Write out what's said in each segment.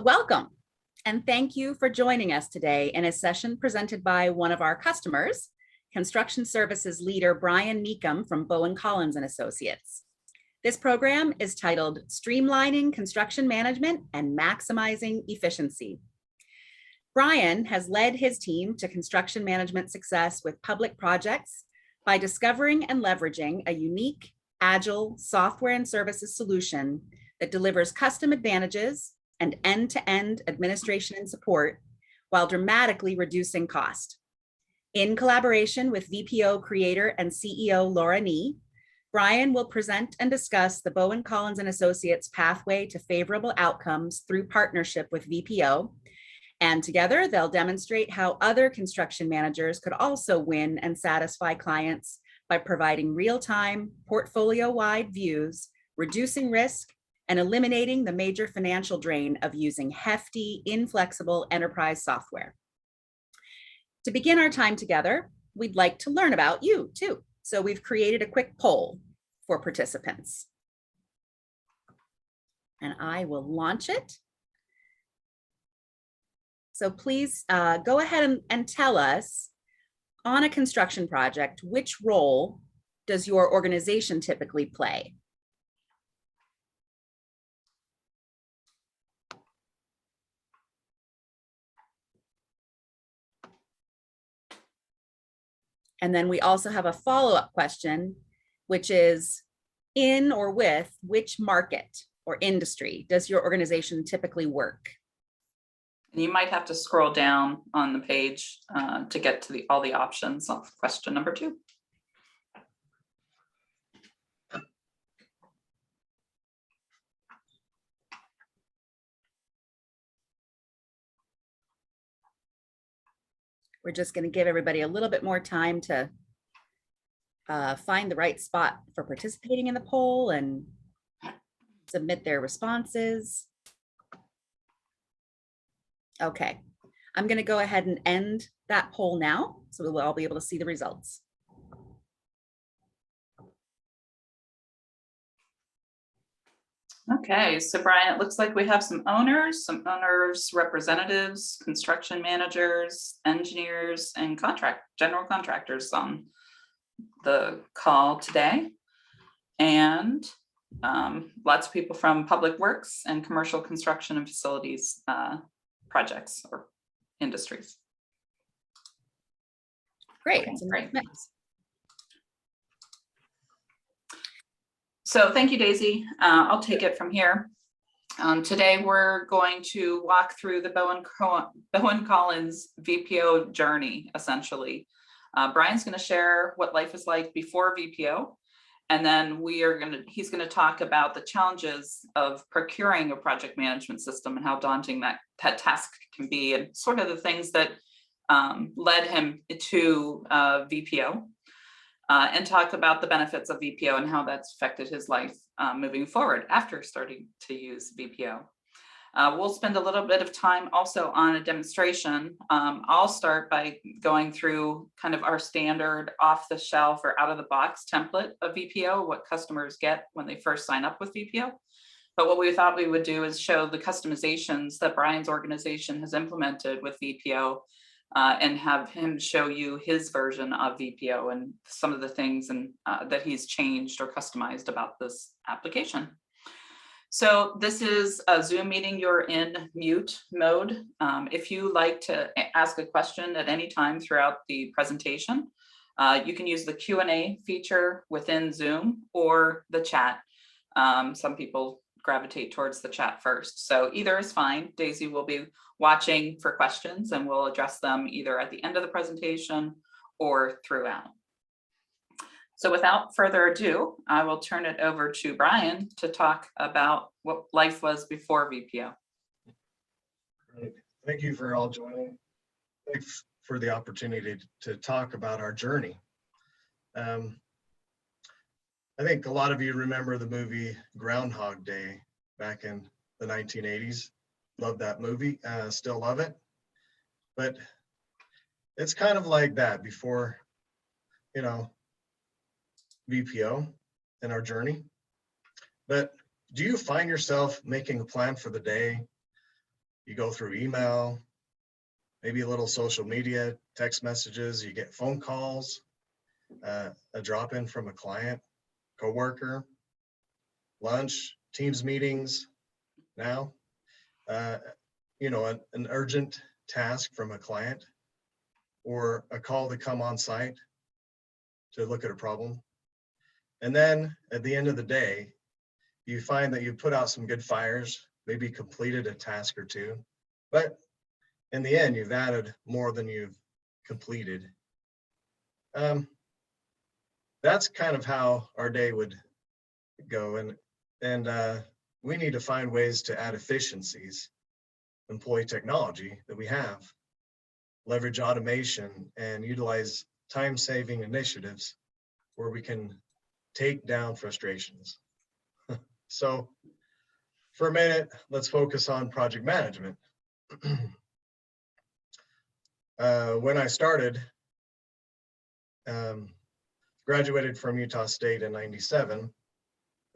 Welcome, and thank you for joining us today in a session presented by one of our customers, construction services leader Brian Mecham from Bowen Collins Associates. This program is titled Streamlining Construction Management and Maximizing Efficiency. Brian has led his team to construction management success with public projects by discovering and leveraging a unique, agile software and services solution that delivers custom advantages and end-to-end administration and support while dramatically reducing cost. In collaboration with VPO creator and CEO Laura Nee, Brian will present and discuss the Bowen Collins Associates pathway to favorable outcomes through partnership with VPO. And together they'll demonstrate how other construction managers could also win and satisfy clients by providing real-time, portfolio-wide views, reducing risk, and eliminating the major financial drain of using hefty, inflexible enterprise software. To begin our time together, we'd like to learn about you too. So we've created a quick poll for participants. And I will launch it. So please go ahead and tell us, on a construction project, which role does your organization typically play? And then we also have a follow-up question, which is, in or with which market or industry does your organization typically work? And you might have to scroll down on the page to get to all the options of question number 2. We're just going to give everybody a little bit more time to find the right spot for participating in the poll and submit their responses. Okay, I'm going to go ahead and end that poll now, so we'll all be able to see the results. Okay, so Brian, it looks like we have some owners, representatives, construction managers, engineers, and general contractors on the call today. And lots of people from public works and commercial construction and facilities projects or industries. Great, okay, great. So thank you, Daisy. I'll take it from here. Today, we're going to walk through the Bowen Collins VPO journey, essentially. Brian's going to share what life is like before VPO, and then he's going to talk about the challenges of procuring a project management system and how daunting that task can be, and sort of the things that led him to VPO. And talk about the benefits of VPO and how that's affected his life moving forward after starting to use VPO. We'll spend a little bit of time also on a demonstration. I'll start by going through kind of our standard off-the-shelf or out-of-the-box template of VPO, what customers get when they first sign up with VPO. But what we thought we would do is show the customizations that Brian's organization has implemented with VPO, and have him show you his version of VPO and some of the things that he's changed or customized about this application. So this is a Zoom meeting. You're in mute mode. If you like to ask a question at any time throughout the presentation, you can use the Q&A feature within Zoom or the chat. Some people gravitate towards the chat first. So either is fine. Daisy will be watching for questions and we'll address them either at the end of the presentation or throughout. So without further ado, I will turn it over to Brian to talk about what life was before VPO. Great. Thank you for all joining. Thanks for the opportunity to talk about our journey. I think a lot of you remember the movie Groundhog Day back in the 1980s. Love that movie, still love it. But it's kind of like that before, VPO in our journey. But do you find yourself making a plan for the day you go through email, maybe a little social media, text messages, you get phone calls, a drop-in from a client, coworker, lunch, Teams meetings now, you know, an urgent task from a client or a call to come on site to look at a problem. And then at the end of the day, you find that you put out some good fires, maybe completed a task or two, but in the end, you've added more than you've completed. That's kind of how our day would go. And we need to find ways to add efficiencies, employ technology that we have, leverage automation, and utilize time-saving initiatives where we can take down frustrations. So for a minute, let's focus on project management. When I started, graduated from Utah State in '97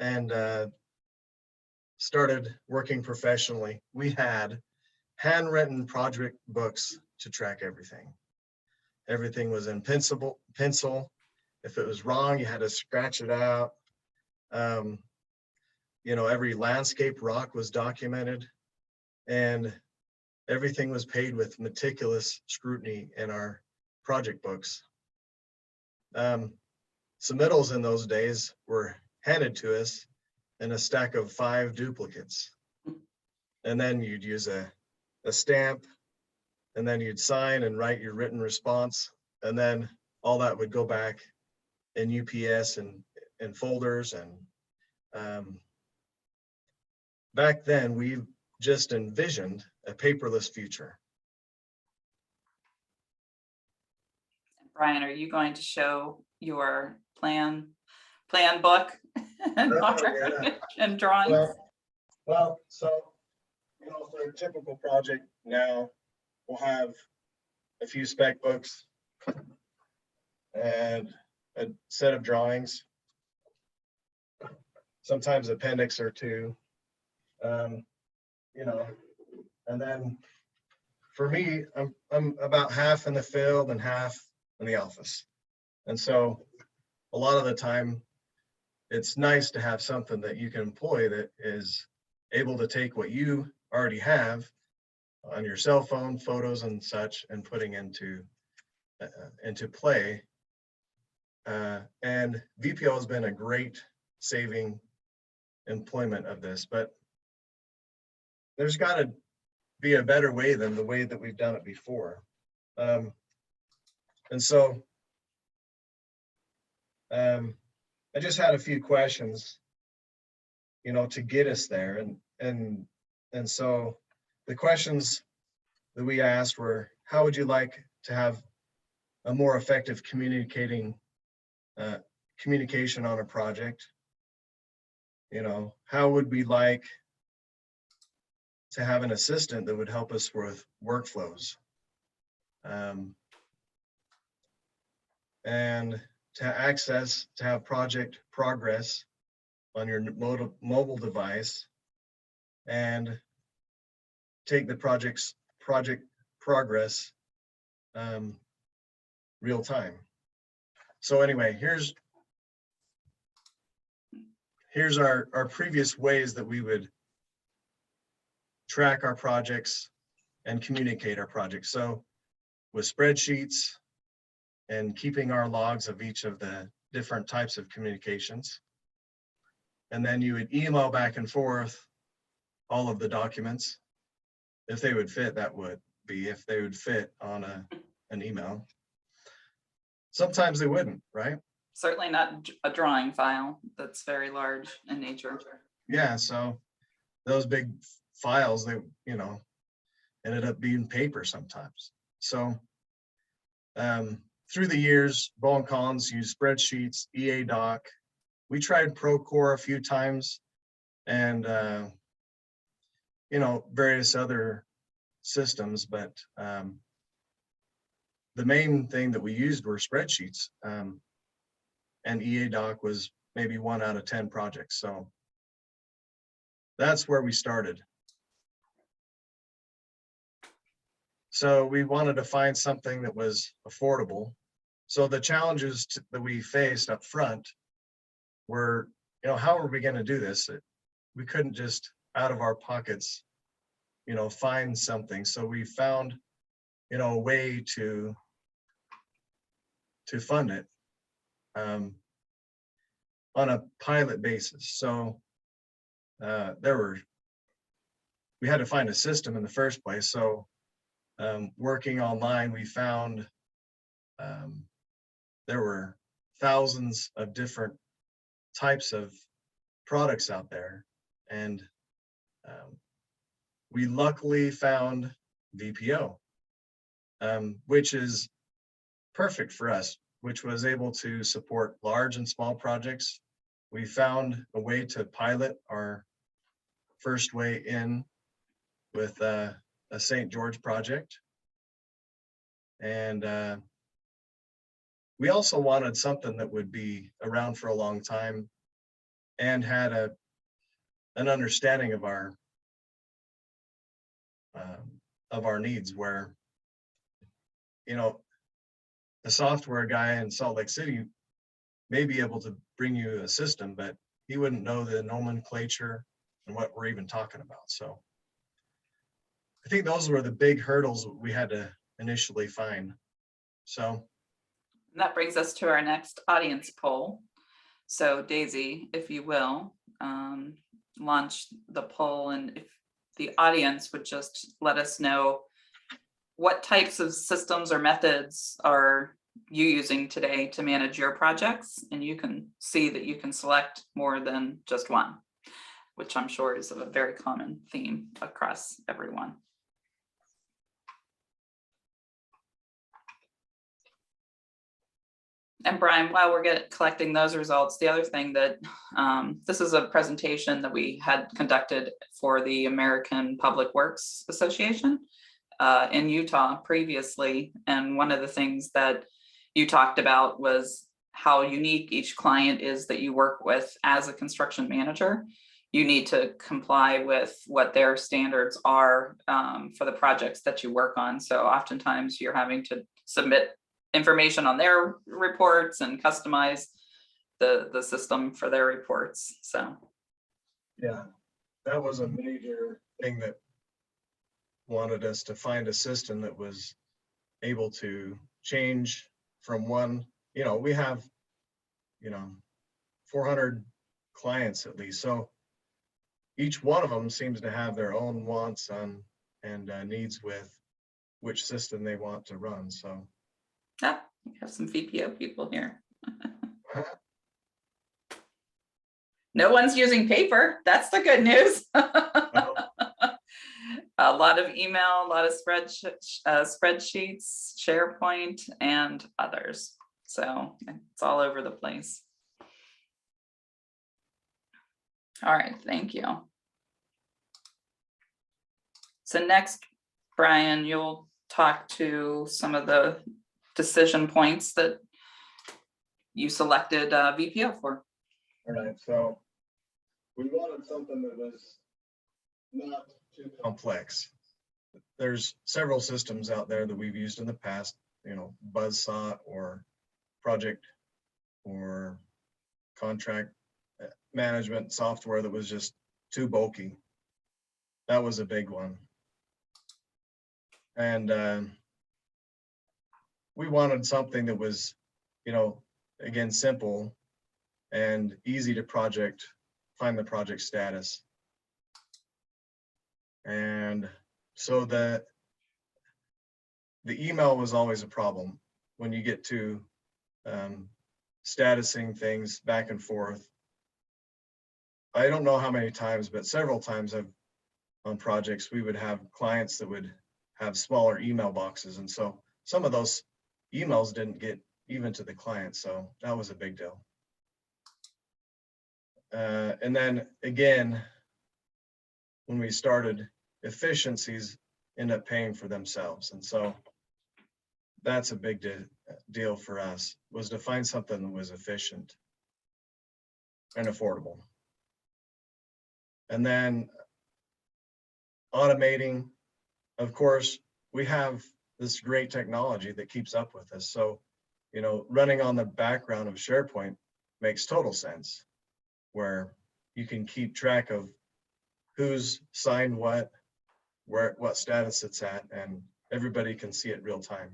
and started working professionally, we had handwritten project books to track everything. Everything was in pencil. If it was wrong, you had to scratch it out. You know, every landscape rock was documented, and everything was paid with meticulous scrutiny in our project books. Submittals in those days were handed to us in a stack of 5 duplicates. And then you'd use a stamp, and then you'd sign and write your written response. And then all that would go back in UPS and folders. And back then, we just envisioned a paperless future. Brian, are you going to show your plan book and drawings? Well, so, you know, for a typical project now, we'll have a few spec books and a set of drawings, sometimes appendix or two, you know, and then for me, I'm about half in the field and half in the office. And so a lot of the time, it's nice to have something that you can employ that is able to take what you already have on your cell phone, photos and such, and putting into play. And VPO has been a great saving employment of this, but there's got to be a better way than the way that we've done it before. And so I just had a few questions, you know, to get us there. And so the questions that we asked were, how would you like to have a more effective communication on a project? You know, how would we like to have an assistant that would help us with workflows? And to have project progress on your mobile device and take the project progress real time. So anyway, here's our previous ways that we would track our projects and communicate our projects. So with spreadsheets and keeping our logs of each of the different types of communications. And then you would email back and forth all of the documents. If they would fit, that would be if they would fit on an email. Sometimes they wouldn't, right? Certainly not a drawing file that's very large in nature. Yeah, so those big files, they, you know, ended up being paper sometimes. So through the years, Bowen Collins used spreadsheets, EA Doc. We tried Procore a few times, and you know, various other systems, but the main thing that we used were spreadsheets, and EA Doc was maybe 1 out of 10 projects. So that's where we started. So we wanted to find something that was affordable. So the challenges that we faced up front were, how are we going to do this? We couldn't just out of our pockets, find something. So we found, a way to fund it on a pilot basis. So we had to find a system in the first place. So working online, we found there were thousands of different types of products out there. And we luckily found VPO, which is perfect for us, which was able to support large and small projects. We found a way to pilot our first way in with a St. George project. And we also wanted something that would be around for a long time and had an understanding of our needs, where, a software guy in Salt Lake City may be able to bring you a system, but he wouldn't know the nomenclature and what we're even talking about. So I think those were the big hurdles we had to initially find. So that brings us to our next audience poll. So Daisy, if you will, launch the poll, and if the audience would just let us know what types of systems or methods are you using today to manage your projects, and you can see that you can select more than just one, which I'm sure is a very common theme across everyone. And Brian, while we're collecting those results, the other thing that this is a presentation that we had conducted for the American Public Works Association in Utah previously. And one of the things that you talked about was how unique each client is that you work with as a construction manager. You need to comply with what their standards are for the projects that you work on. So oftentimes you're having to submit information on their reports and customize the system for their reports. So yeah, that was a major thing that wanted us to find a system that was able to change from one. We have 400 clients at least, so each one of them seems to have their own wants and needs with which system they want to run. So yeah, we have some VPO people here. No one's using paper. That's the good news. A lot of email, a lot of spreadsheets, SharePoint, and others. So it's all over the place. All right, thank you. So next, Brian, you'll talk to some of the decision points that you selected VPO for. all right, so we wanted something that was not too complex. There's several systems out there that we've used in the past, Buzzsaw or project or contract management software that was just too bulky. That was a big one. And we wanted something that was, again, simple and easy to find the project status. And so the email was always a problem when you get to statusing things back and forth. I don't know how many times, but several times on projects, we would have clients that would have smaller email boxes. And so some of those emails didn't get even to the client. So that was a big deal. And then again, when we started, efficiencies end up paying for themselves. And so that's a big deal for us, was to find something that was efficient and affordable. And then automating, of course, we have this great technology that keeps up with us. So, running on the background of SharePoint makes total sense, where you can keep track of who's signed what status it's at, and everybody can see it real time.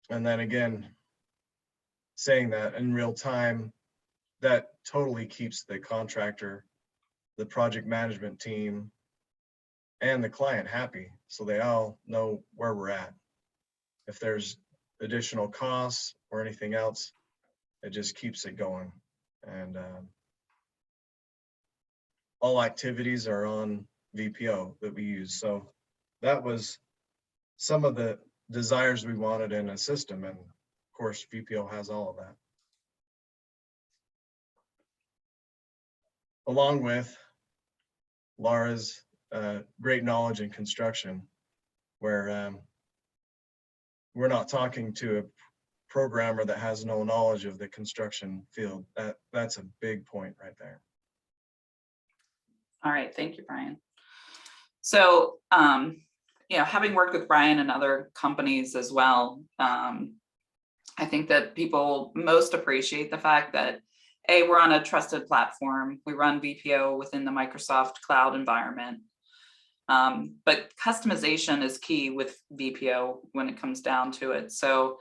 And then again, saying that in real time, that totally keeps the contractor, the project management team, and the client happy, so they all know where we're at. If there's additional costs or anything else, it just keeps it going. And all activities are on VPO that we use. So that was some of the desires we wanted in a system, and of course VPO has all of that, along with Laura's great knowledge in construction, where we're not talking to a programmer that has no knowledge of the construction field. That's a big point right there. All right, thank you, Brian. So, having worked with Brian and other companies as well, I think that people most appreciate the fact that, A, we're on a trusted platform. We run VPO within the Microsoft cloud environment. But customization is key with VPO when it comes down to it. So,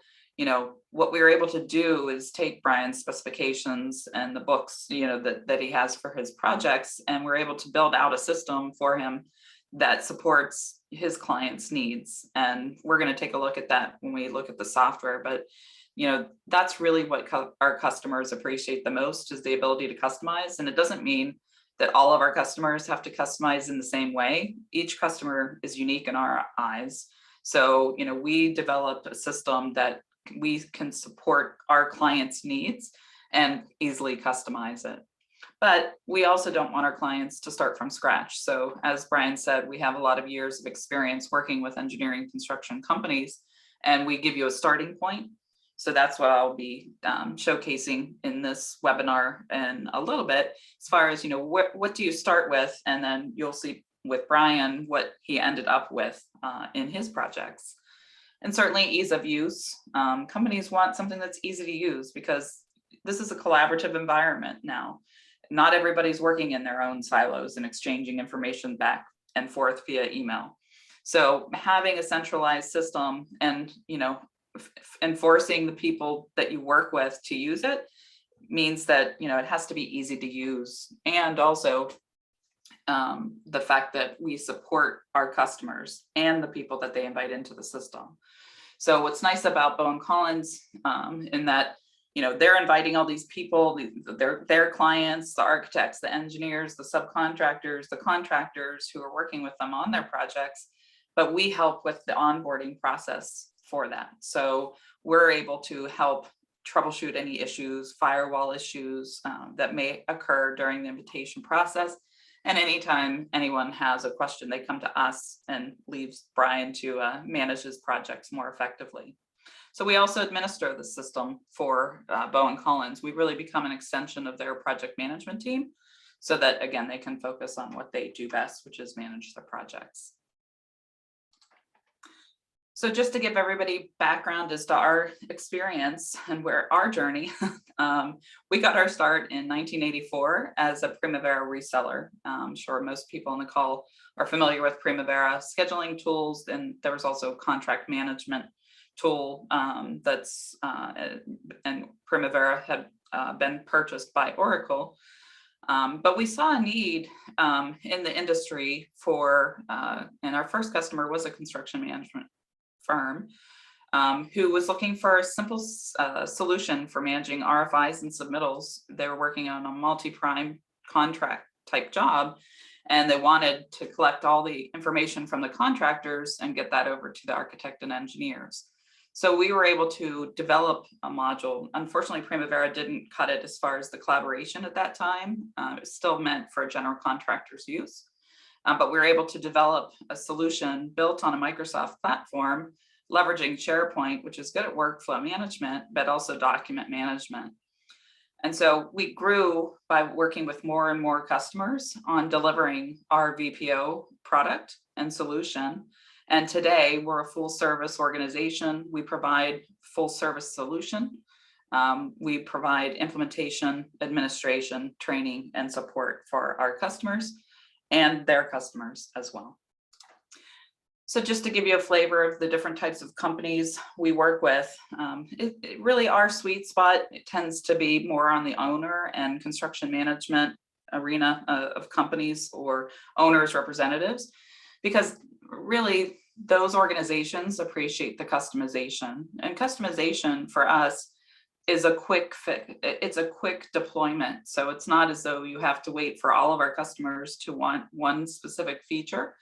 what we were able to do is take Brian's specifications and the books, that he has for his projects, and we're able to build out a system for him that supports his clients' needs. And we're going to take a look at that when we look at the software. But, that's really what our customers appreciate the most, is the ability to customize. And it doesn't mean that all of our customers have to customize in the same way. Each customer is unique in our eyes. So, we developed a system that we can support our clients' needs and easily customize it. But we also don't want our clients to start from scratch. So as Brian said, we have a lot of years of experience working with engineering construction companies, and we give you a starting point. So that's what I'll be showcasing in this webinar in a little bit, as far as, what do you start with? And then you'll see with Brian what he ended up with in his projects. And certainly ease of use. Companies want something that's easy to use, because this is a collaborative environment now. Not everybody's working in their own silos and exchanging information back and forth via email. So having a centralized system and, enforcing the people that you work with to use it means that, it has to be easy to use. And also the fact that we support our customers and the people that they invite into the system. So what's nice about Bowen Collins in that, they're inviting all these people, their clients, the architects, the engineers, the subcontractors, the contractors who are working with them on their projects, but we help with the onboarding process for that. So we're able to help troubleshoot any issues, firewall issues that may occur during the invitation process. And anytime anyone has a question, they come to us, and leaves Brian to manage his projects more effectively. So we also administer the system for Bowen Collins. We really become an extension of their project management team, so that, again, they can focus on what they do best, which is manage their projects. So just to give everybody background as to our experience and where our journey, we got our start in 1984 as a Primavera reseller. I'm sure most people on the call are familiar with Primavera scheduling tools, and there was also a contract management tool and Primavera had been purchased by Oracle. But we saw a need in the industry for, and our first customer was a construction management firm who was looking for a simple solution for managing RFIs and submittals. They were working on a multi-prime contract type job, and they wanted to collect all the information from the contractors and get that over to the architect and engineers. So we were able to develop a module. Unfortunately, Primavera didn't cut it as far as the collaboration at that time. It was still meant for general contractors' use. But we were able to develop a solution built on a Microsoft platform, leveraging SharePoint, which is good at workflow management, but also document management. And so we grew by working with more and more customers on delivering our VPO product and solution. And today we're a full service organization. We provide full service solution. We provide implementation, administration, training, and support for our customers and their customers as well. So just to give you a flavor of the different types of companies we work with, it really our sweet spot, it tends to be more on the owner and construction management arena of companies or owners representatives, because really those organizations appreciate the customization, and customization for us is a quick fit. It's a quick deployment. So it's not as though you have to wait for all of our customers to want one specific feature.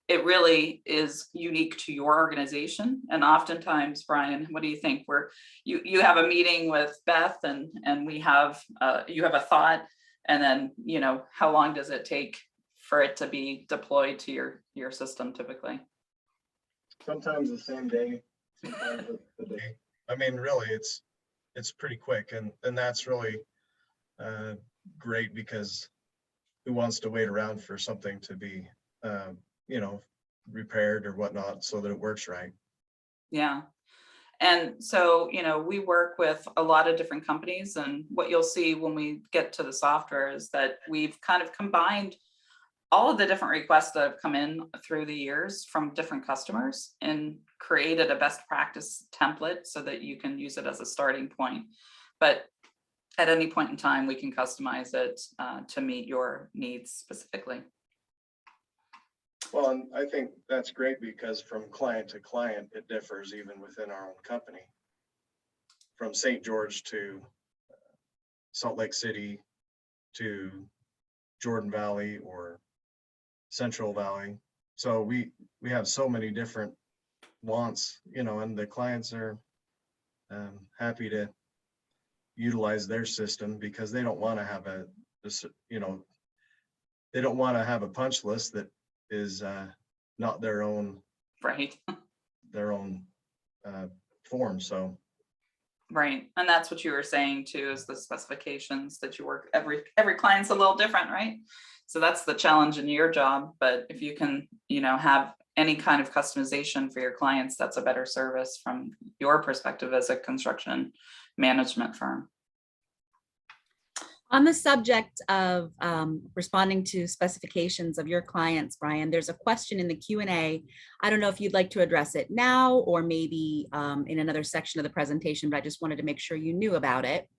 It really is unique to your organization. And oftentimes, Brian, what do you think? Where you have a meeting with Beth and we have you have a thought, and then, you know, how long does it take for it to be deployed to your system typically? Sometimes the same day, sometimes the day. I mean, really, it's pretty quick, and that's really great, because who wants to wait around for something to be you know, repaired or whatnot so that it works right. Yeah. And so, you know, we work with a lot of different companies, and what you'll see when we get to the software is that we've kind of combined all of the different requests that have come in through the years from different customers and created a best practice template so that you can use it as a starting point. But at any point in time, we can customize it to meet your needs specifically. Well, and I think that's great, because from client to client, it differs even within our own company. From St. George to Salt Lake City to Jordan Valley or Central Valley. So we have so many different wants, you know, and the clients are happy to utilize their system, because they don't want to have you know, they don't want to have a punch list that is not their own, right? Their own form. So right, and that's what you were saying too, is the specifications that you work. Every client's a little different, right? So that's the challenge in your job. But if you can, you know, have any kind of customization for your clients, that's a better service from your perspective as a construction management firm. On the subject of responding to specifications of your clients, Brian, there's a question in the Q&A. I don't know if you'd like to address it now or maybe in another section of the presentation, but I just wanted to make sure you knew about it.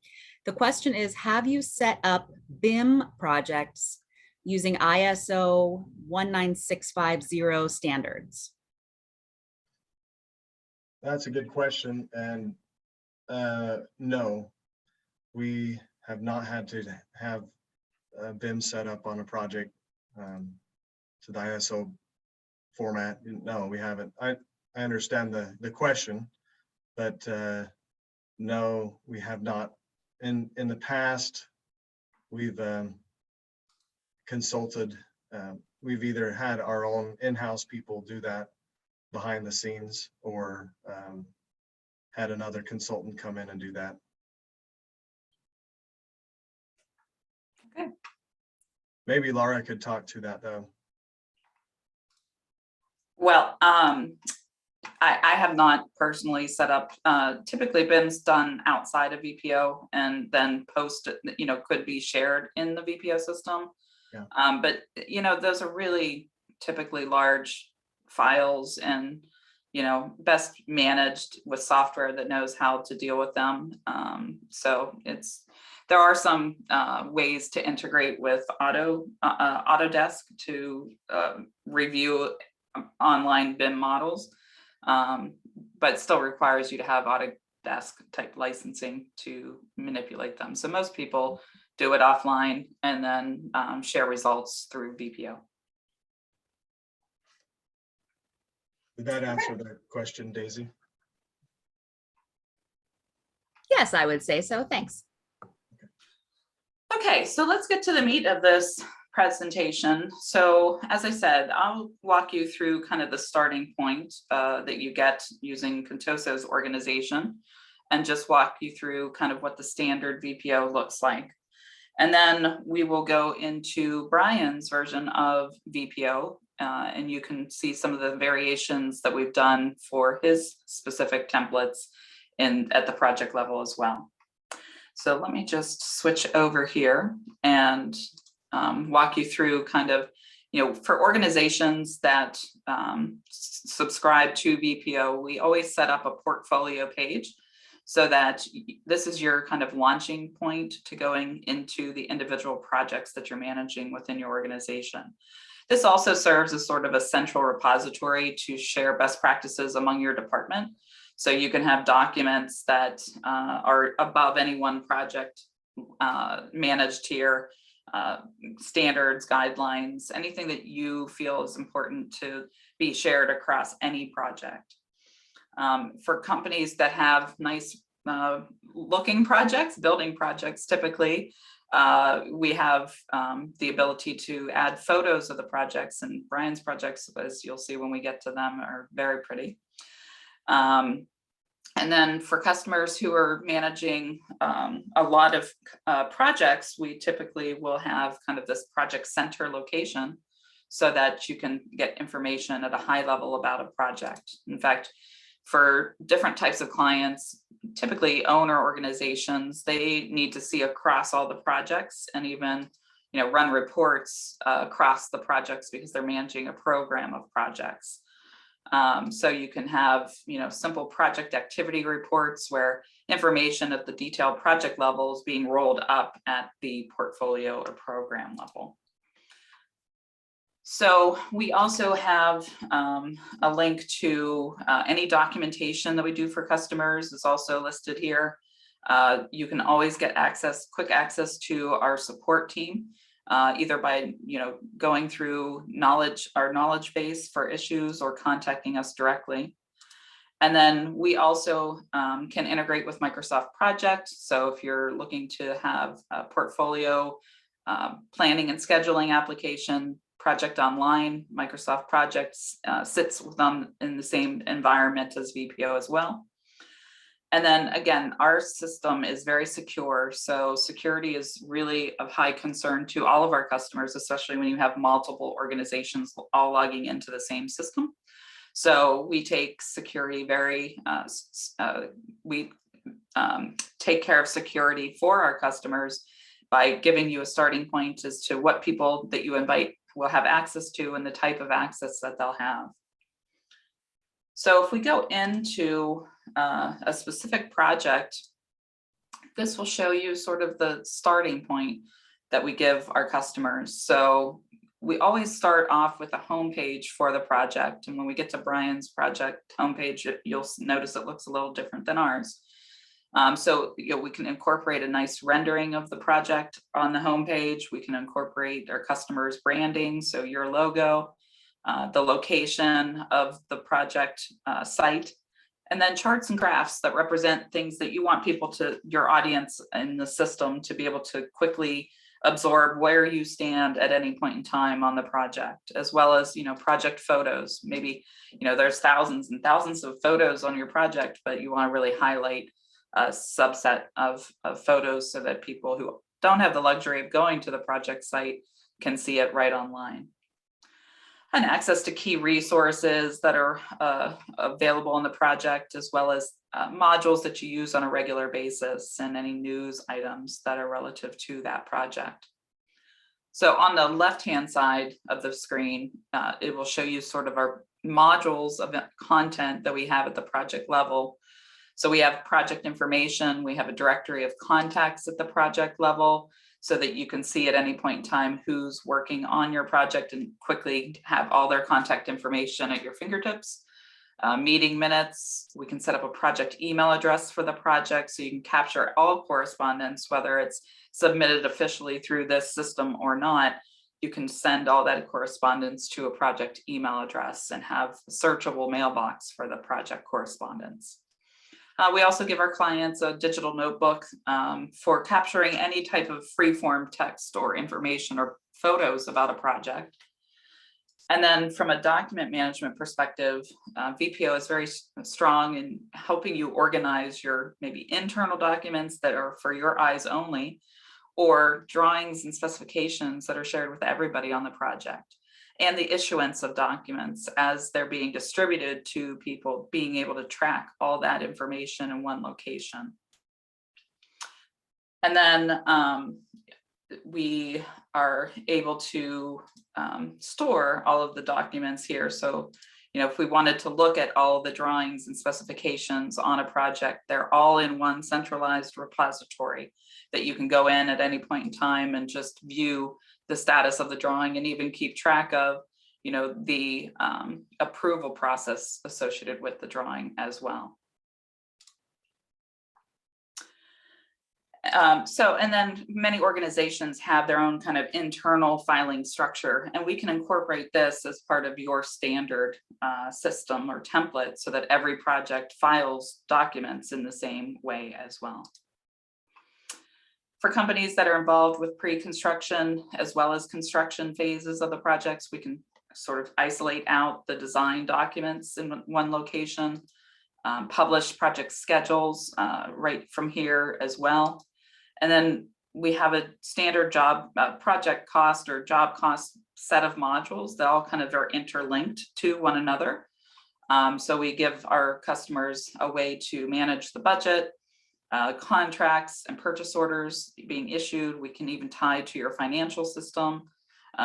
The question is, have you set up BIM projects using ISO 19650 standards? that's a good question. And no, we have not had to have BIM set up on a project to the ISO format. No, we haven't. I understand the question, but no, we have not. In the past, we've consulted. We've either had our own in-house people do that behind the scenes, or had another consultant come in and do that. Okay. Maybe Laura could talk to that though. Well, I have not personally set up, typically BIM's done outside of VPO and then posted, you know, could be shared in the VPO system. Yeah. But, you know, those are really typically large files and, you know, best managed with software that knows how to deal with them. So there are some ways to integrate with Autodesk to review online BIM models, but still requires you to have Autodesk type licensing to manipulate them. So most people do it offline and then share results through VPO. Did that answer the question, Daisy? Yes, I would say so. Thanks. Okay, so let's get to the meat of this presentation. So as I said, I'll walk you through kind of the starting point that you get using Contoso's organization, and just walk you through kind of what the standard VPO looks like. And then we will go into Brian's version of VPO and you can see some of the variations that we've done for his specific templates at the project level as well. So let me just switch over here and walk you through kind of, for organizations that subscribe to VPO, we always set up a portfolio page so that this is your kind of launching point to going into the individual projects that you're managing within your organization. This also serves as sort of a central repository to share best practices among your department. So you can have documents that are above any one project managed here, standards, guidelines, anything that you feel is important to be shared across any project. For companies that have nice looking projects, building projects, typically, we have the ability to add photos of the projects, and Brian's projects, as you'll see when we get to them, are very pretty. And then for customers who are managing a lot of projects, we typically will have kind of this project center location so that you can get information at a high level about a project. In fact, for different types of clients, typically owner organizations, they need to see across all the projects and even run reports across the projects because they're managing a program of projects. So you can have simple project activity reports where information at the detailed project level is being rolled up at the portfolio or program level. So we also have a link to any documentation that we do for customers is also listed here. You can always get quick access to our support team, either by going through our knowledge base for issues or contacting us directly. And then we also can integrate with Microsoft Project. So if you're looking to have a portfolio planning and scheduling application, Project Online, Microsoft Project sits with them in the same environment as VPO as well. And then again, our system is very secure. So security is really of high concern to all of our customers, especially when you have multiple organizations all logging into the same system. So we take security we take care of security for our customers by giving you a starting point as to what people that you invite will have access to and the type of access that they'll have. So if we go into a specific project, this will show you sort of the starting point that we give our customers. So we always start off with a homepage for the project. And when we get to Brian's project homepage, you'll notice it looks a little different than ours. So we can incorporate a nice rendering of the project on the homepage. We can incorporate our customers' branding, so your logo, the location of the project site, and then charts and graphs that represent things that you want your audience in the system to be able to quickly absorb where you stand at any point in time on the project, as well as project photos. Maybe there's thousands and thousands of photos on your project, but you want to really highlight a subset of photos so that people who don't have the luxury of going to the project site can see it right online. And access to key resources that are available on the project, as well as modules that you use on a regular basis and any news items that are relative to that project. So on the left-hand side of the screen, it will show you sort of our modules of content that we have at the project level. So we have project information, we have a directory of contacts at the project level so that you can see at any point in time who's working on your project and quickly have all their contact information at your fingertips. Meeting minutes, we can set up a project email address for the project so you can capture all correspondence, whether it's submitted officially through this system or not. You can send all that correspondence to a project email address and have a searchable mailbox for the project correspondence. We also give our clients a digital notebook for capturing any type of free-form text or information or photos about a project. And then from a document management perspective, VPO is very strong in helping you organize your maybe internal documents that are for your eyes only, or drawings and specifications that are shared with everybody on the project. and the issuance of documents as they're being distributed to people, being able to track all that information in one location. And then we are able to store all of the documents here. So, if we wanted to look at all the drawings and specifications on a project, they're all in one centralized repository that you can go in at any point in time and just view the status of the drawing and even keep track of, the approval process associated with the drawing as well. And then many organizations have their own kind of internal filing structure, and we can incorporate this as part of your standard system or template so that every project files documents in the same way as well. For companies that are involved with pre-construction as well as construction phases of the projects, we can sort of isolate out the design documents in one location, publish project schedules right from here as well. And then we have a standard job project cost or job cost set of modules that all kind of are interlinked to one another. So we give our customers a way to manage the budget, contracts and purchase orders being issued. We can even tie to your financial system,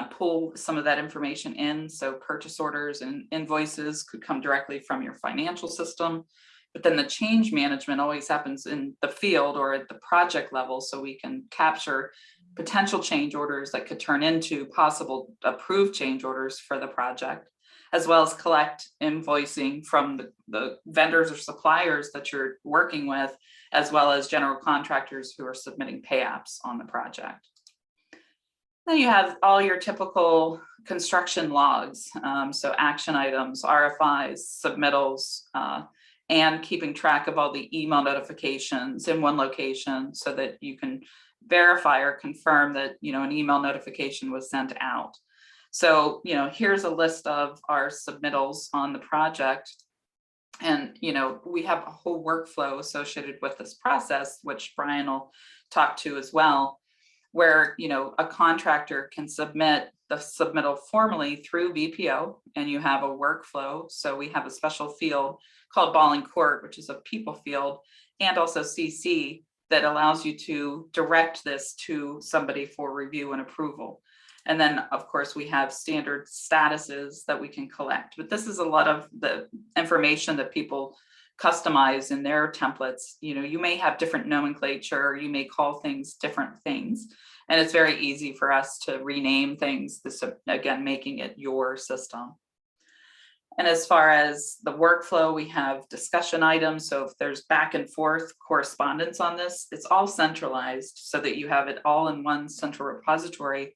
pull some of that information in. So purchase orders and invoices could come directly from your financial system. But then the change management always happens in the field or at the project level, so we can capture potential change orders that could turn into possible approved change orders for the project, as well as collect invoicing from the vendors or suppliers that you're working with, as well as general contractors who are submitting pay apps on the project. Then you have all your typical construction logs, so action items, RFIs, submittals, and keeping track of all the email notifications in one location so that you can verify or confirm that an email notification was sent out. So here's a list of our submittals on the project, and we have a whole workflow associated with this process, which Brian will talk to as well, where a contractor can submit the submittal formally through VPO, and you have a workflow. So we have a special field called ball and court, which is a people field, and also CC that allows you to direct this to somebody for review and approval. And then of course we have standard statuses that we can collect, but this is a lot of the information that people customize in their templates. You may have different nomenclature, you may call things different things, and it's very easy for us to rename things, this again making it your system. And as far as the workflow, we have discussion items. So if there's back and forth correspondence on this, it's all centralized so that you have it all in one central repository.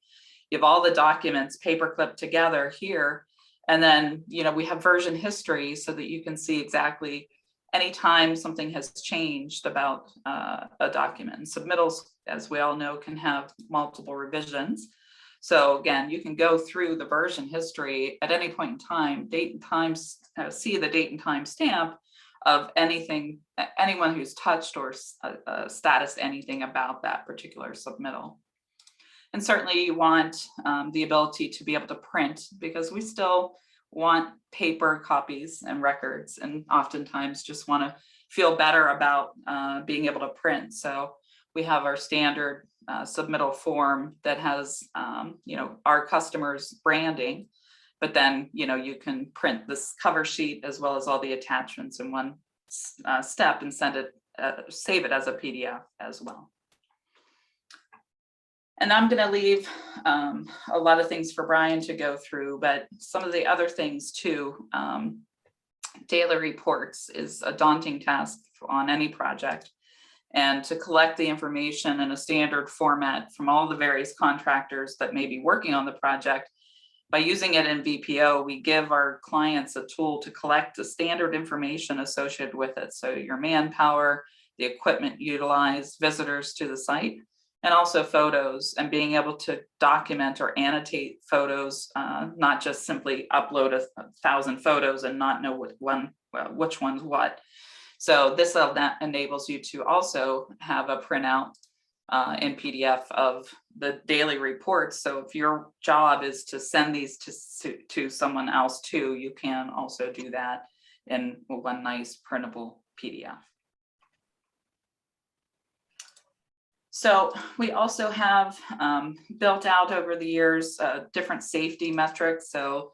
You have all the documents paperclipped together here. And then, we have version history so that you can see exactly anytime something has changed about a document. And submittals, as we all know, can have multiple revisions. So again, you can go through the version history at any point in time, date and times, see the date and time stamp of anyone who's touched or status anything about that particular submittal. And certainly you want the ability to be able to print, because we still want paper copies and records, and oftentimes just want to feel better about being able to print. So we have our standard submittal form that has our customers' branding, but then you can print this cover sheet as well as all the attachments in one step and save it as a PDF as well. And I'm going to leave a lot of things for Brian to go through, but some of the other things too. Daily reports is a daunting task on any project. And to collect the information in a standard format from all the various contractors that may be working on the project, by using it in VPO, we give our clients a tool to collect the standard information associated with it. So your manpower, the equipment utilized, visitors to the site, and also photos, and being able to document or annotate photos, not just simply upload 1,000 photos and not know which one's what. So this enables you to also have a printout in PDF of the daily reports. So if your job is to send these to someone else too, you can also do that in one nice printable PDF. So we also have built out over the years different safety metrics. So,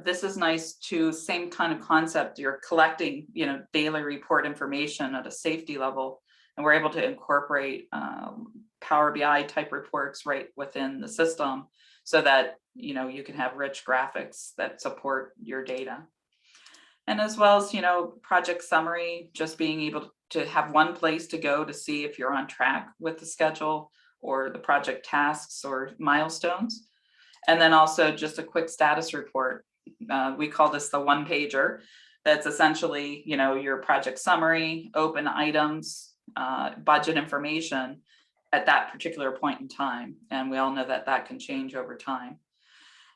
this is nice too, same kind of concept. You're collecting, daily report information at a safety level, and we're able to incorporate Power BI type reports right within the system so that, you can have rich graphics that support your data. And as well as, project summary, just being able to have one place to go to see if you're on track with the schedule or the project tasks or milestones. And then also just a quick status report. We call this the one pager. That's essentially, your project summary, open items, budget information at that particular point in time. And we all know that that can change over time.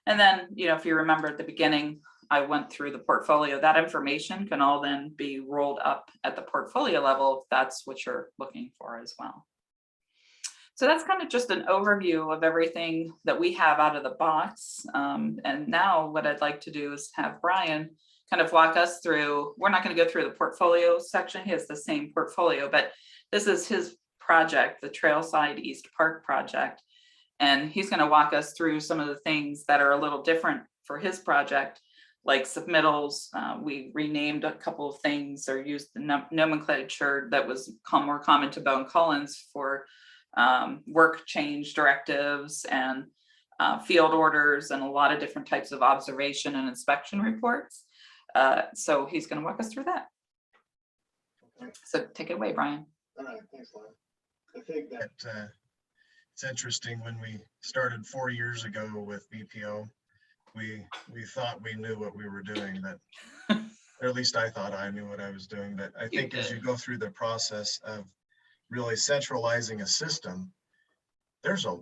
And then, if you remember at the beginning, I went through the portfolio. That information can all then be rolled up at the portfolio level if that's what you're looking for as well. So that's kind of just an overview of everything that we have out of the box. And now what I'd like to do is have Brian kind of walk us through. We're not going to go through the portfolio section. He has the same portfolio, but this is his project, the Trailside East Park project. And he's going to walk us through some of the things that are a little different for his project, like submittals. We renamed a couple of things or used the nomenclature that was more common to Bowen Collins for work change directives and field orders and a lot of different types of observation and inspection reports. So he's going to walk us through that. Okay. So take it away, Brian. All right, thanks, Lauren. I think that it's interesting. When we started 4 years ago with BPO, we thought we knew what we were doing, or at least I thought I knew what I was doing. But I think as you go through the process of really centralizing a system, there's a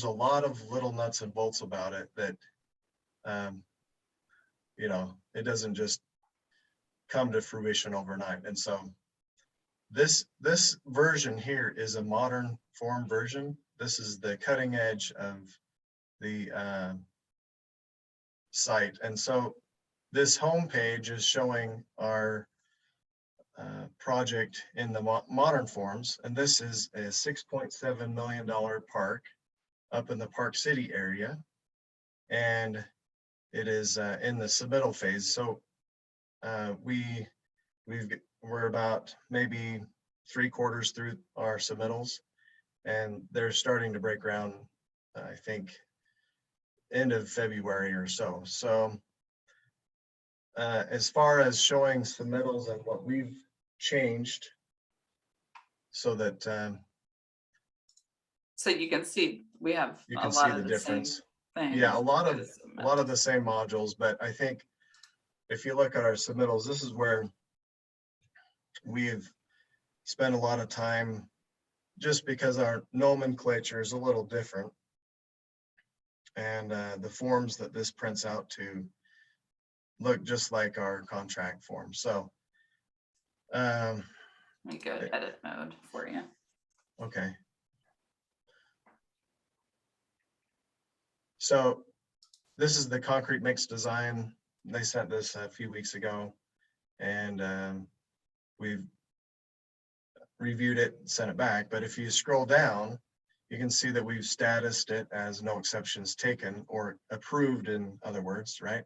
lot of little nuts and bolts about it that it doesn't just come to fruition overnight. And so this version here is a modern form version. This is the cutting edge of the site. And so this home page is showing our project in the modern forms. And this is a $6.7 million park up in the Park City area. And it is in the submittal phase. So we're about maybe 3/4 through our submittals, and they're starting to break ground, I think, end of February or so. So as far as showing submittals and what we've changed so that so you can see we have you can see the difference. Yeah, a lot of the same modules, but I think if you look at our submittals, this is where we've spent a lot of time, just because our nomenclature is a little different, and the forms that this prints out to look just like our contract form. So let me go to edit mode for you. Okay. So this is the concrete mix design. They sent this a few weeks ago, and we've reviewed it and sent it back. But if you scroll down, you can see that we've statused it as no exceptions taken, or approved, in other words, right?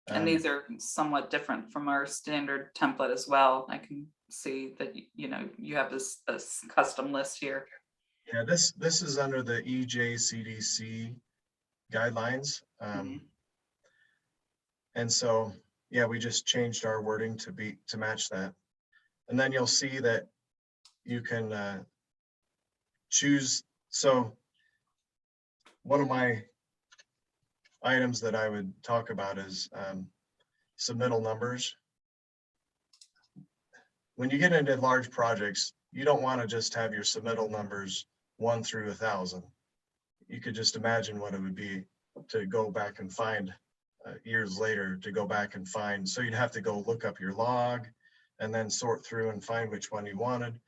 And these are somewhat different from our standard template as well. I can see that you have this custom list here. Yeah, this is under the EJCDC guidelines. And so, yeah, we just changed our wording to match that. And then you'll see that you can choose. So one of my items that I would talk about is submittal numbers. When you get into large projects, you don't want to just have your submittal numbers 1 through 1,000. You could just imagine what it would be to go back and find years later to go back and find. So you'd have to go look up your log and then sort through and find which one you wanted.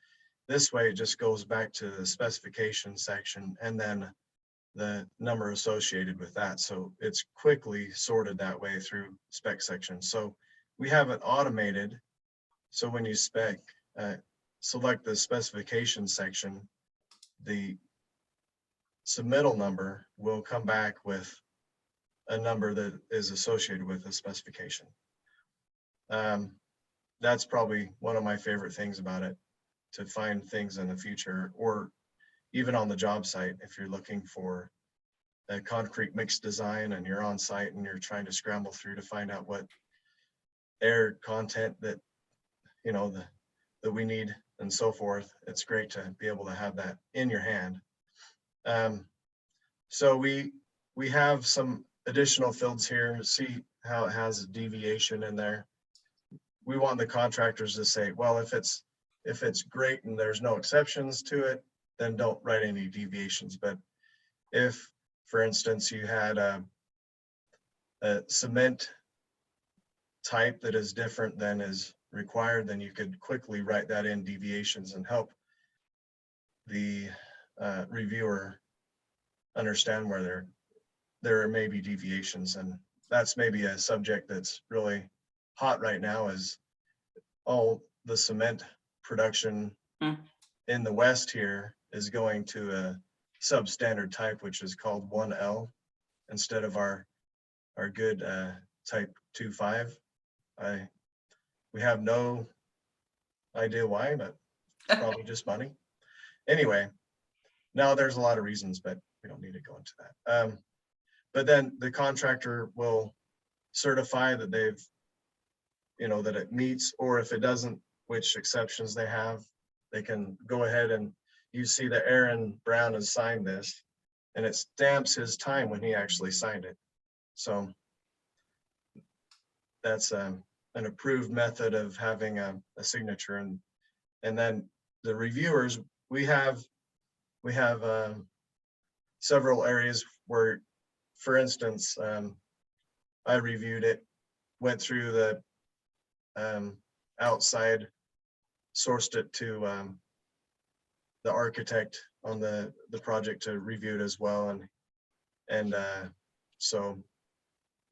this way it just goes back to the specification section and then the number associated with that. So it's quickly sorted that way through spec section. So we have it automated. So when you select the specification section, the submittal number will come back with a number that is associated with the specification. That's probably one of my favorite things about it, to find things in the future, or even on the job site, if you're looking for a concrete mix design and you're on site and you're trying to scramble through to find out what air content that, you know, that we need and so forth. It's great to be able to have that in your hand. So we have some additional fields here. See how it has a deviation in there. We want the contractors to say, well, if it's great and there's no exceptions to it, then don't write any deviations. But if, for instance, you had a cement type that is different than is required, then you could quickly write that in deviations and help the reviewer understand where there may be deviations. And that's maybe a subject that's really hot right now, is all the cement production in the West here is going to a substandard type, which is called 1L instead of our good type 2.5. We have no idea why, but it's probably just money. Anyway, now there's a lot of reasons, but we don't need to go into that. But then the contractor will certify that they've, you know, that it meets, or if it doesn't, which exceptions they have. They can go ahead and you see that Aaron Brown has signed this, and it stamps his time when he actually signed it. So that's an approved method of having a signature. And then the reviewers, we have several areas where, for instance, I reviewed it, went through the outside, sourced it to the architect on the project to review it as well. And so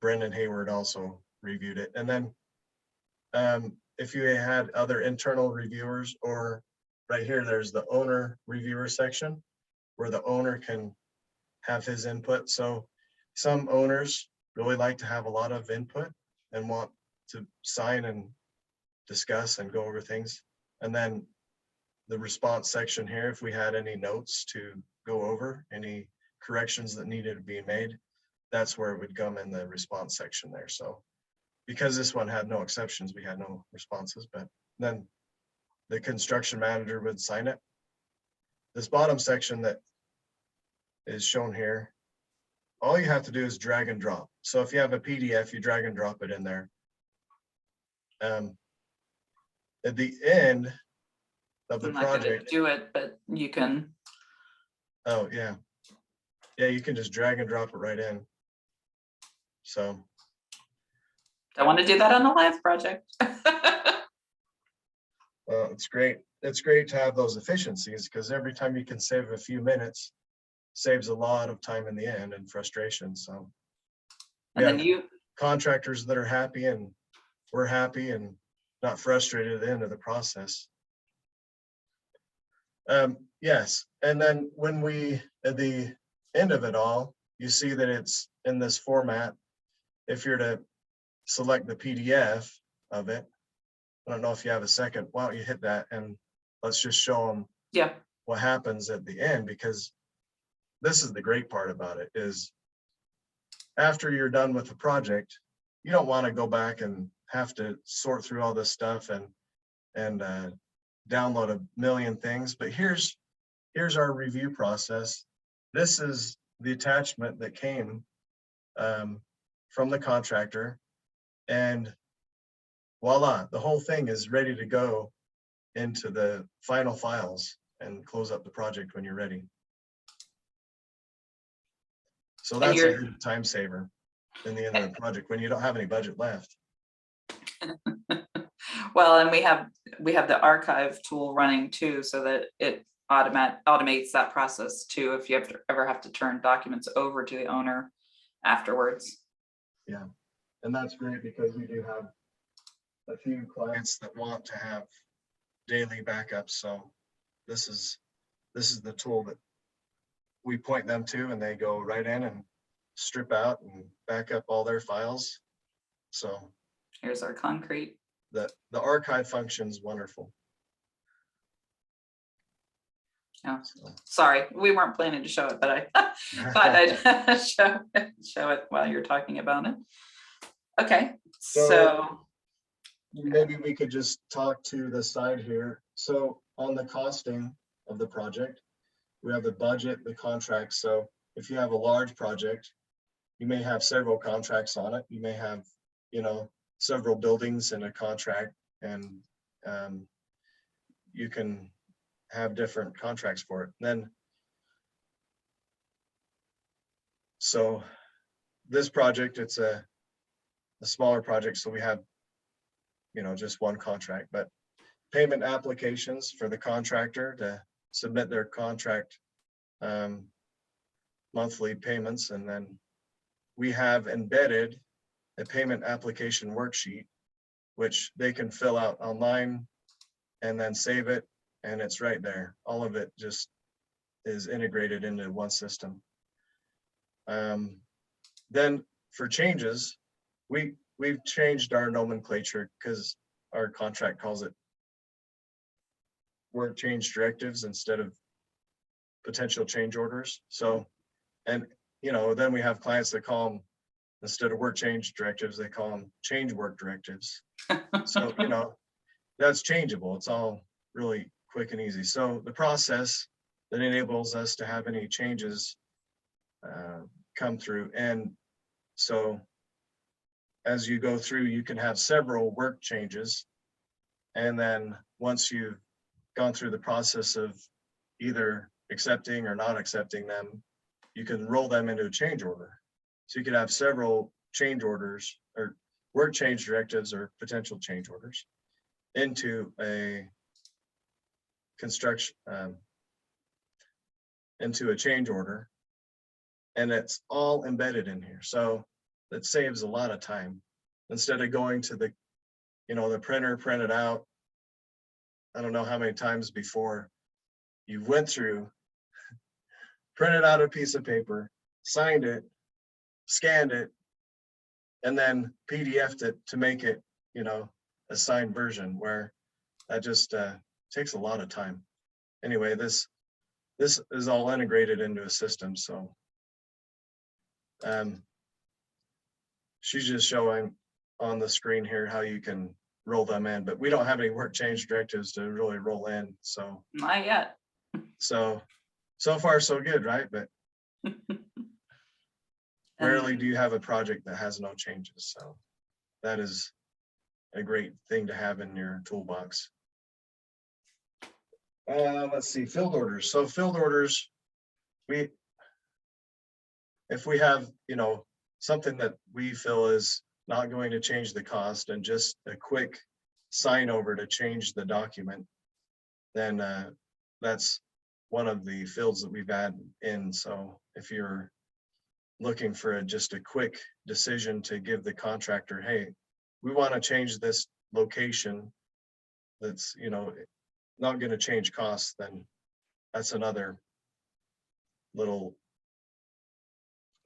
Brendan Hayward also reviewed it. And then if you had other internal reviewers, or right here, there's the owner reviewer section where the owner can have his input. So some owners really like to have a lot of input and want to sign and discuss and go over things. And then the response section here, if we had any notes to go over, any corrections that needed to be made, that's where it would come in the response section there. So because this one had no exceptions, we had no responses, but then the construction manager would sign it. This bottom section that is shown here, all you have to do is drag and drop. So if you have a PDF, you drag and drop it in there. At the end of the project, do it, but you can. Oh yeah, yeah, you can just drag and drop it right in. So I want to do that on a live project. well, it's great. It's great to have those efficiencies, because every time you can save a few minutes, saves a lot of time in the end and frustration. So And then you contractors that are happy, and we're happy and not frustrated at the end of the process. Yes, and then when we, at the end of it all, you see that it's in this format. If you're to select the PDF of it, I don't know if you have a second, why don't you hit that and let's just show them what happens at the end, because this is the great part about it, is after you're done with the project, you don't want to go back and have to sort through all this stuff and download a million things. But here's our review process. This is the attachment that came from the contractor, and voila, the whole thing is ready to go into the final files and close up the project when you're ready. So that's a good time saver in the end of the project when you don't have any budget left. Well, and we have the archive tool running too, so that it automates that process too, if you ever have to turn documents over to the owner afterwards. Yeah, and that's great because we do have a few clients that want to have daily backups. So this is the tool that we point them to, and they go right in and strip out and back up all their files. So Here's our concrete. the archive function is wonderful. Yeah. So. Sorry, we weren't planning to show it, but I thought I'd show it while you're talking about it. Okay, so maybe we could just talk to the side here. So on the costing of the project, we have the budget, the contracts. So if you have a large project, you may have several contracts on it. You may have, several buildings in a contract, and you can have different contracts for it. Then, so this project, it's a smaller project, so we have, just one contract, but payment applications for the contractor to submit their contract monthly payments. And then we have embedded a payment application worksheet, which they can fill out online and then save it, and it's right there. All of it just is integrated into one system. Then for changes, we've changed our nomenclature because our contract calls it work change directives instead of potential change orders. So, and then we have clients that call them, instead of work change directives, they call them change work directives. So, that's changeable. It's all really quick and easy. So the process that enables us to have any changes come through. And so as you go through, you can have several work changes. And then once you've gone through the process of either accepting or not accepting them, you can roll them into a change order. So you could have several change orders or work change directives or potential change orders into a construction, into a change order. And it's all embedded in here. So that saves a lot of time. Instead of going to the, the printer, print it out. I don't know how many times before you went through, printed out a piece of paper, signed it, scanned it, and then PDF'd it to make it, a signed version, where that just takes a lot of time. Anyway, this is all integrated into a system. So she's just showing on the screen here how you can roll them in, but we don't have any work change directives to really roll in. So not yet. So far so good, right? But rarely do you have a project that has no changes. So that is a great thing to have in your toolbox. Let's see, field orders. So field orders, if we have, something that we feel is not going to change the cost and just a quick sign over to change the document, then that's one of the fields that we've added in. So if you're looking for just a quick decision to give the contractor, hey, we want to change this location that's, not going to change costs, then that's another little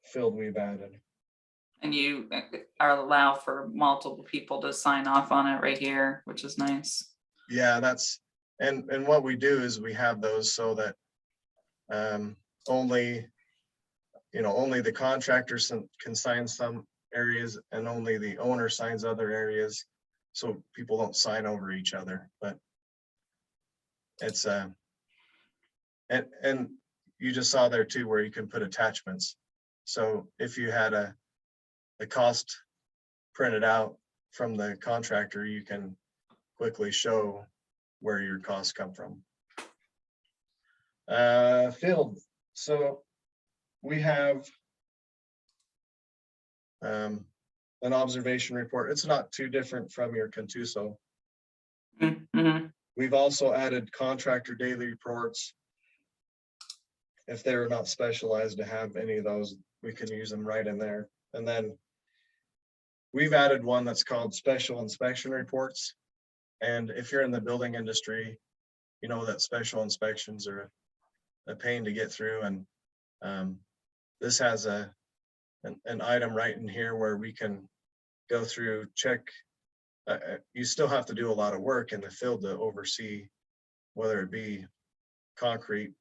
field we've added. And you allow for multiple people to sign off on it right here, which is nice. Yeah, that's, and what we do is we have those so that only the contractor can sign some areas and only the owner signs other areas, so people don't sign over each other. But it's and you just saw there too where you can put attachments. So if you had the cost printed out from the contractor, you can quickly show where your costs come from. Field. So we have an observation report. It's not too different from your Contuso Mm-hmm. We've also added contractor daily reports. If they're not specialized to have any of those, we can use them right in there. And then we've added one that's called special inspection reports. And if you're in the building industry, you know that special inspections are a pain to get through. And this has an item right in here where we can go through, check. You still have to do a lot of work in the field to oversee, whether it be concrete,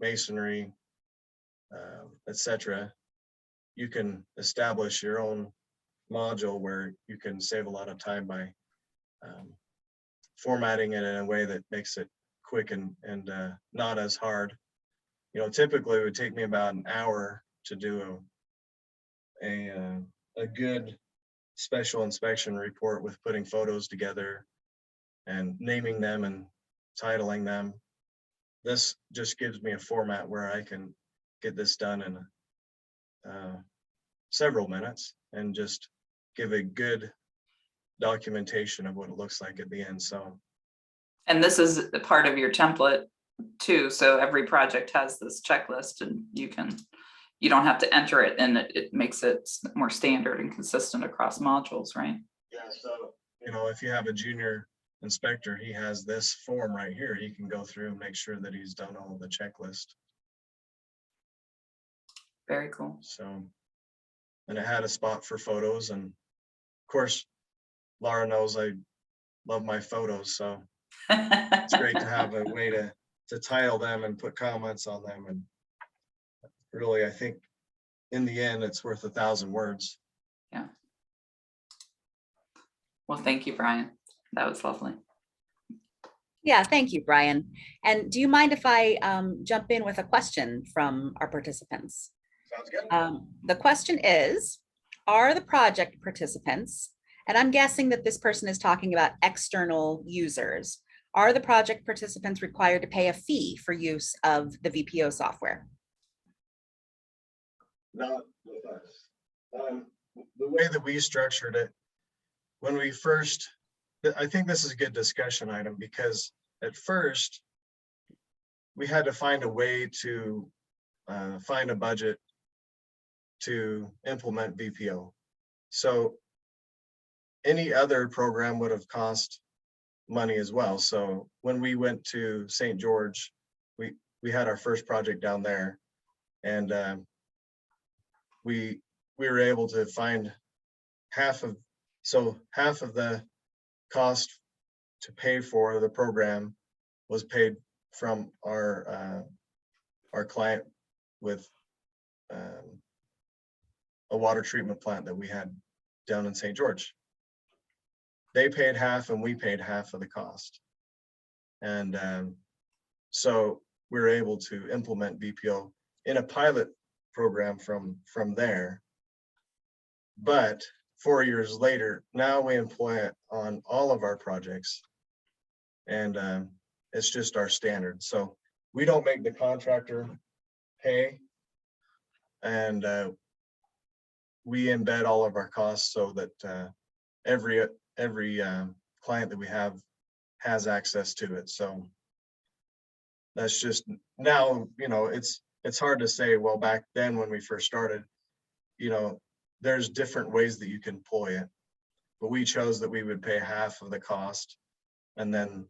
masonry, etc. You can establish your own module where you can save a lot of time by formatting it in a way that makes it quick and not as hard. You know, typically it would take me about an hour to do a good special inspection report with putting photos together and naming them and titling them. This just gives me a format where I can get this done in several minutes and just give a good documentation of what it looks like at the end. So, and this is a part of your template too. So every project has this checklist, and you don't have to enter it, and it makes it more standard and consistent across modules, right? yeah, so, you know, if you have a junior inspector, he has this form right here. He can go through and make sure that he's done all of the checklist. Very cool. So, and it had a spot for photos, and of course, Laura knows I love my photos, so it's great to have a way to title them and put comments on them. And really, I think in the end, it's worth 1,000 words. Yeah. Well, thank you, Brian. That was lovely. Yeah, thank you, Brian. And do you mind if I jump in with a question from our participants? Sounds good. The question is, are the project participants, and I'm guessing that this person is talking about external users, are the project participants required to pay a fee for use of the VPO software? Not with us. The way that we structured it, when we first, I think this is a good discussion item, because at first we had to find a way to find a budget to implement VPO. So any other program would have cost money as well. So when we went to St. George, we had our first project down there, and we were able to find half of the cost to pay for the program was paid from our client with a water treatment plant that we had down in St. George. They paid half and we paid half of the cost. And so we were able to implement VPO in a pilot program from there. But 4 years later, now we employ it on all of our projects, and it's just our standard. So we don't make the contractor pay, and we embed all of our costs so that every client that we have has access to it. So that's just now, you know, it's hard to say, well, back then when we first started, you know, there's different ways that you can employ it, but we chose that we would pay half of the cost, and then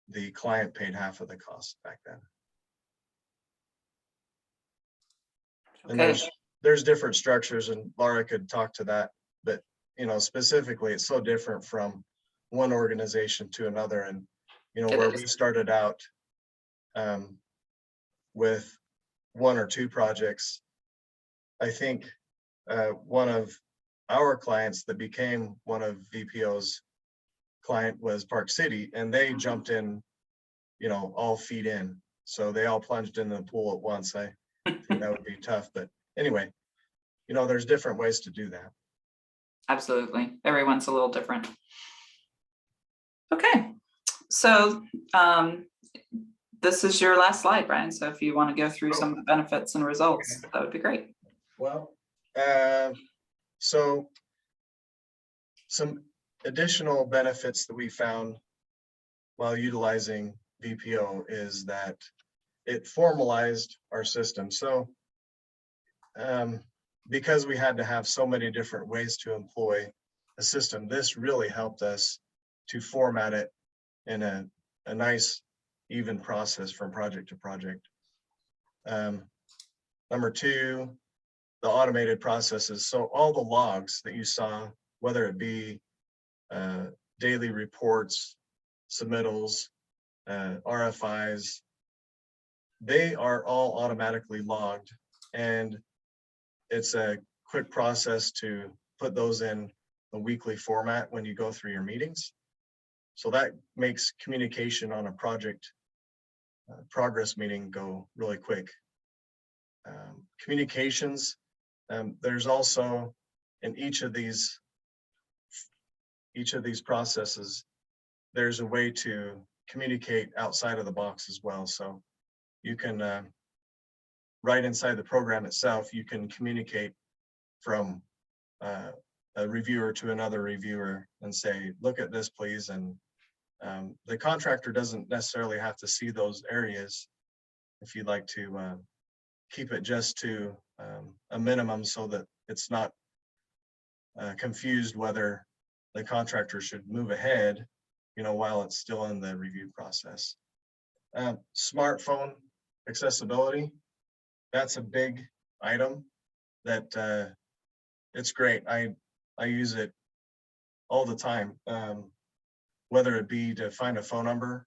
the client paid half of the cost back then. Okay. And there's different structures, and Laura could talk to that, but you know, specifically it's so different from one organization to another. And you know, where we started out with 1 or 2 projects, I think one of our clients that became one of VPO's client was Park City, and they jumped in, you know, all feet in. So they all plunged in the pool at once. I think that would be tough, but anyway, you know, there's different ways to do that. Absolutely. Everyone's a little different. Okay. So this is your last slide, Brian. So if you want to go through some of the benefits and results, that would be great. Well, so some additional benefits that we found while utilizing VPO is that it formalized our system. So because we had to have so many different ways to employ a system, this really helped us to format it in a nice, even process from project to project. Number two, the automated processes. So all the logs that you saw, whether it be daily reports, submittals, RFIs, they are all automatically logged, and it's a quick process to put those in a weekly format when you go through your meetings. So that makes communication on a project progress meeting go really quick. Communications, there's also in each of these processes, there's a way to communicate outside of the box as well. So you can right inside the program itself, you can communicate from a reviewer to another reviewer and say, look at this, please. And the contractor doesn't necessarily have to see those areas if you'd like to keep it just to a minimum so that it's not confused whether the contractor should move ahead, while it's still in the review process. Smartphone accessibility, that's a big item that it's great. I use it all the time, whether it be to find a phone number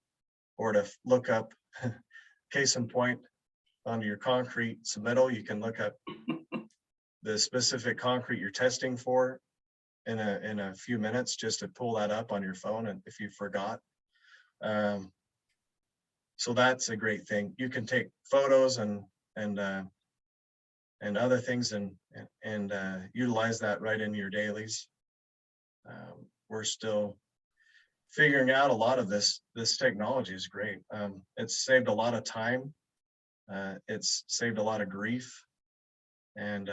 or to look up, case in point, on your concrete submittal, you can look up the specific concrete you're testing for in a few minutes, just to pull that up on your phone, and if you forgot. So that's a great thing. You can take photos and other things and utilize that right in your dailies. We're still figuring out a lot of this. This technology is great. It's saved a lot of time. It's saved a lot of grief, and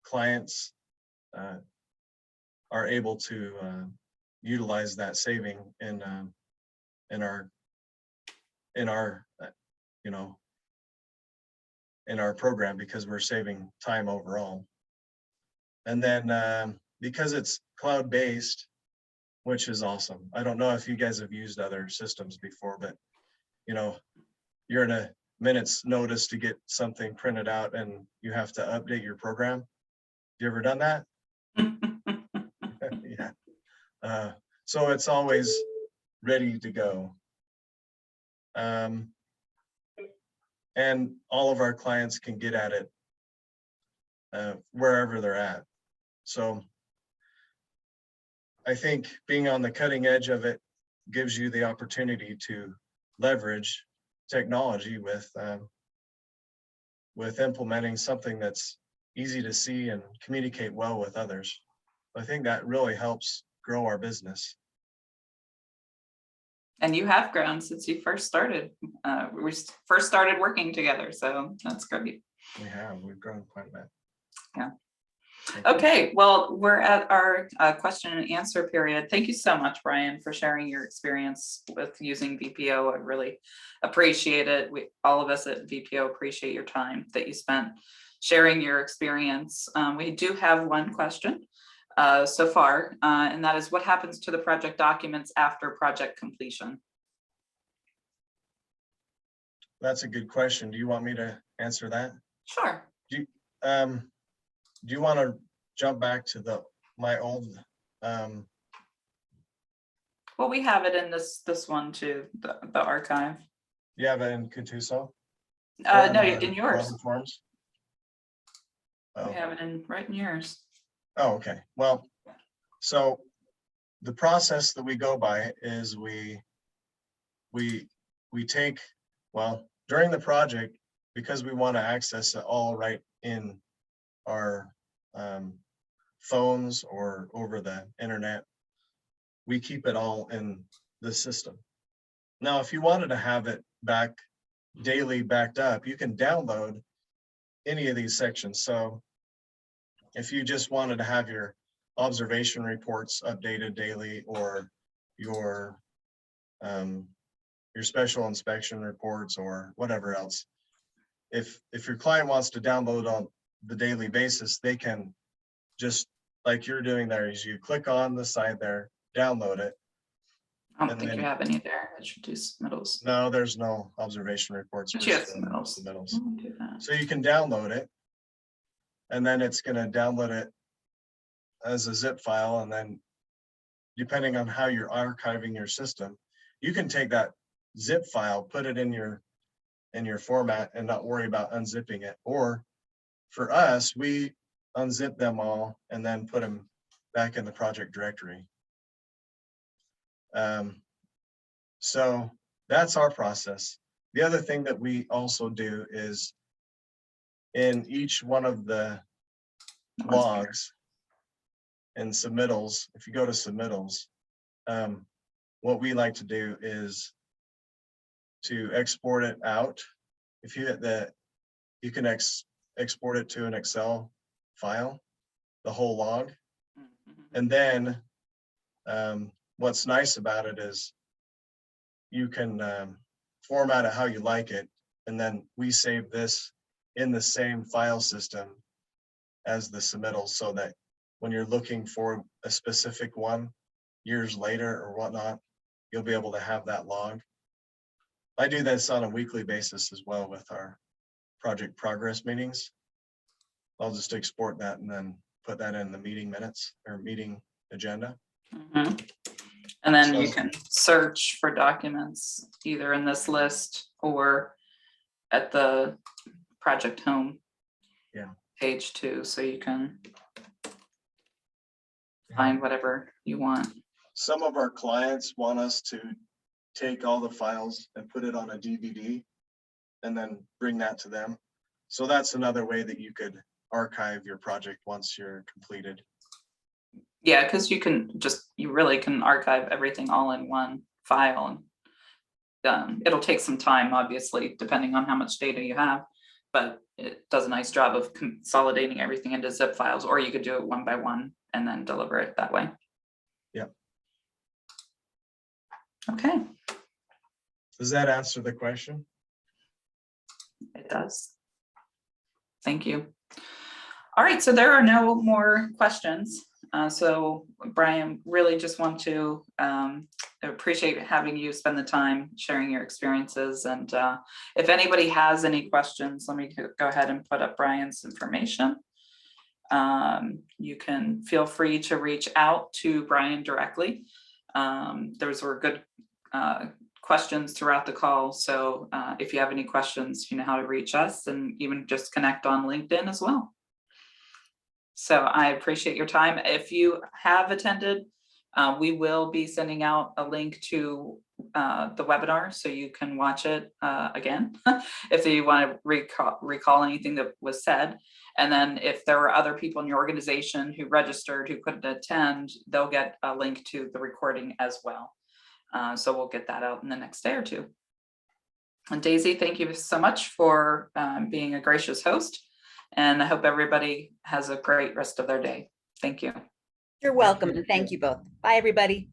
clients are able to utilize that saving in our program, because we're saving time overall. And then because it's cloud-based, which is awesome. I don't know if you guys have used other systems before, but you're in a minute's notice to get something printed out and you have to update your program. You ever done that? Yeah. So it's always ready to go. And all of our clients can get at it wherever they're at. So I think being on the cutting edge of it gives you the opportunity to leverage technology with implementing something that's easy to see and communicate well with others. I think that really helps grow our business. And you have grown since you first started. We first started working together, so that's great. We've grown quite a bit. Yeah. Okay, well, we're at our question and answer period. Thank you so much, Brian, for sharing your experience with using VPO. I really appreciate it. All of us at VPO appreciate your time that you spent sharing your experience. We do have one question so far, and that is, what happens to the project documents after project completion? That's a good question. Do you want me to answer that? Sure. Do you want to jump back to my old? Well, we have it in this one too, the archive. You have it in Contuso? No, in yours. Forms? Oh. We have it right in yours. Oh, okay. Well, so the process that we go by is we take, well, during the project, because we want to access it all right in our phones or over the internet, we keep it all in the system. Now, if you wanted to have it daily backed up, you can download any of these sections. So if you just wanted to have your observation reports updated daily, or your your special inspection reports or whatever else. If your client wants to download on the daily basis, they can just, like you're doing there, is you click on the side there, download it. I don't And think then- you have any there. It should do submittals. No, there's no observation reports. But for you have still submittals. submittals. I'll do that. So you can download it, and then it's going to download it as a zip file. And then depending on how you're archiving your system, you can take that zip file, put it in your format and not worry about unzipping it. Or for us, we unzip them all and then put them back in the project directory. So that's our process. The other thing that we also do is in each one of the logs and submittals, if you go to submittals, what we like to do is to export it out. If you hit that, you can export it to an Excel file, the whole log. And then what's nice about it is you can format it how you like it. And then we save this in the same file system as the submittals, so that when you're looking for a specific one years later or whatnot, you'll be able to have that log. I do this on a weekly basis as well with our project progress meetings. I'll just export that and then put that in the meeting minutes or meeting agenda. And then you So- can search for documents either in this list or at the project home page too, so you can find whatever you want. Some of our clients want us to take all the files and put it on a DVD and then bring that to them. So that's another way that you could archive your project once you're completed. Yeah, because you really can archive everything all in one file. And it'll take some time, obviously, depending on how much data you have, but it does a nice job of consolidating everything into zip files, or you could do it one by one and then deliver it that way. Yeah. Okay, Does that answer the question? it does. Thank you. All right, so there are no more questions. So Brian, really just want to appreciate having you spend the time sharing your experiences. And if anybody has any questions, let me go ahead and put up Brian's information. You can feel free to reach out to Brian directly. Those were good questions throughout the call. So if you have any questions, you know how to reach us, and even just connect on LinkedIn as well. So I appreciate your time. If you have attended, we will be sending out a link to the webinar so you can watch it again if you want to recall anything that was said. And then if there were other people in your organization who registered who couldn't attend, they'll get a link to the recording as well. So we'll get that out in the next day or two. And Daisy, thank you so much for being a gracious host. And I hope everybody has a great rest of their day. Thank you. You're welcome, and thank you both. Bye, everybody.